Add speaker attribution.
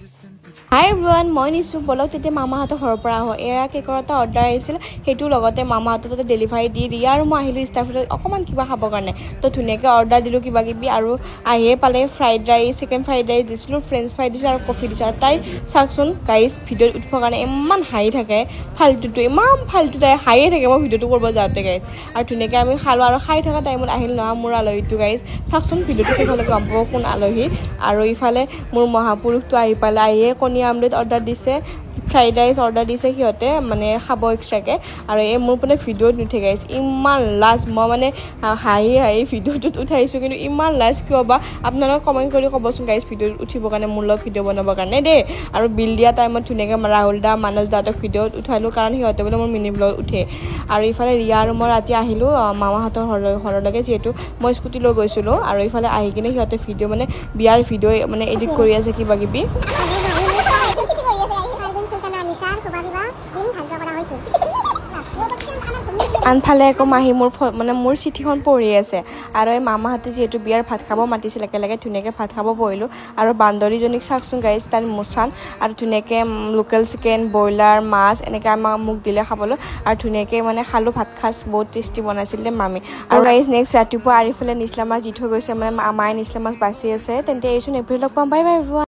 Speaker 1: Hi everyone, মই নিছু বলক তেতে মামাহঁতৰ ঘৰৰ পৰা আহো এয়া কেকৰ এটা অৰ্ডাৰ আহিছিল হেতু লগতে মামাহঁতৰ ডেলিভাৰী দি ৰিয়া আৰু মই আহিলো ষ্টাফত অকমান কিবা খাব কাৰণে তো ধুনীয়াকৈ অৰ্ডাৰ দিলো কিবা কিবি আৰু আহিয়ে পালে fried rice chicken fried rice দিছিলো ফ্ৰেঞ্চ ফ্ৰাই দিছিলো আৰু কফি দিছিলো আৰু তাই চাকচোন গাইজ ভিডিঅ'ত উঠিবৰ কাৰণে ইমান হাঁহি থাকে ফালতুটো ইমান ফালতু তাই হাঁহিয়ে থাকে মই ভিডিঅ'টো কৰিব যাওঁতে গাইজ আৰু ধুনীয়াকৈ আমি খালো আৰু খাই থকা টাইমত আহিল নহয় মোৰ আলহীটো গাইজ চাকচোন ভিডিঅ'টো শেষলৈ গম পাব কোন আলহী আৰু ইফালে মোৰ মহাপুৰুষটো আহি পালে আহিয়ে কণী আমলেট অৰ্ডাৰ দিছে ফ্ৰাইড ৰাইচ অৰ্ডাৰ দিছে সিহঁতে মানে খাব এক্সট্ৰাকে আৰু এই মোৰ মানে ভিডিঅ'ত নুঠে গাইজ ইমান লাজ মই মানে হাঁহি হাঁহি ভিডিঅ'টোত উঠাইছোঁ কিন্তু ইমান লাজ কিয় বা আপোনালোকে কমেণ্ট কৰি ক'বচোন গাইজ ভিডিঅ'ত উঠিবৰ কাৰণে মোৰ লগত ভিডিঅ' বনাবৰ কাৰণে দেই আৰু বিল দিয়া টাইমত ধুনীয়াকৈ ৰাহুল দা মানস দাহঁতক ভিডিঅ'ত উঠালোঁ কাৰণ সিহঁতে বোলে মোৰ মিনি ব্লগত উঠে আৰু ইফালে ৰিয়া আৰু মই ৰাতি আহিলোঁ মামাহঁতৰ ঘৰলৈকে যিহেতু মই স্কুটি লৈ গৈছিলোঁ আৰু ইফালে আহি কিনে সিহঁতে ভিডিঅ' মানে বিয়াৰ ভিডিঅ' মানে এডিট কৰি আছে কিবা কিবি আনফালে আকৌ মাহী মোৰ চিঠিখন পঢ়ি আছে আৰু এই মামাহঁতে যিহেতু বিয়াৰ ভাত খাব মাতিছিল একেলগে ধুনীয়াকৈ ভাত খাব বহিলোঁ আৰু বান্দৰীজনীক চাওকচোন গাইজ তাই মুচান আৰু ধুনীয়াকৈ লোকেল চিকেন ব্ৰইলাৰ মাছ এনেকৈ মোক দিলে খাবলৈ আৰু ধুনীয়াকৈ মানে খালোঁ ভাত খাজ বহুত টেষ্টি বনাইছিলে মামী আৰু গাইজ নেক্সট ৰাতিপুৱা আৰিফালে নিচলা মাছ দি থৈ গৈছে মানে মায়ে নিচলা মাছ বাচি আছে তেন্তে এইচোন এপ্ৰিল লগ পাম বাই বাই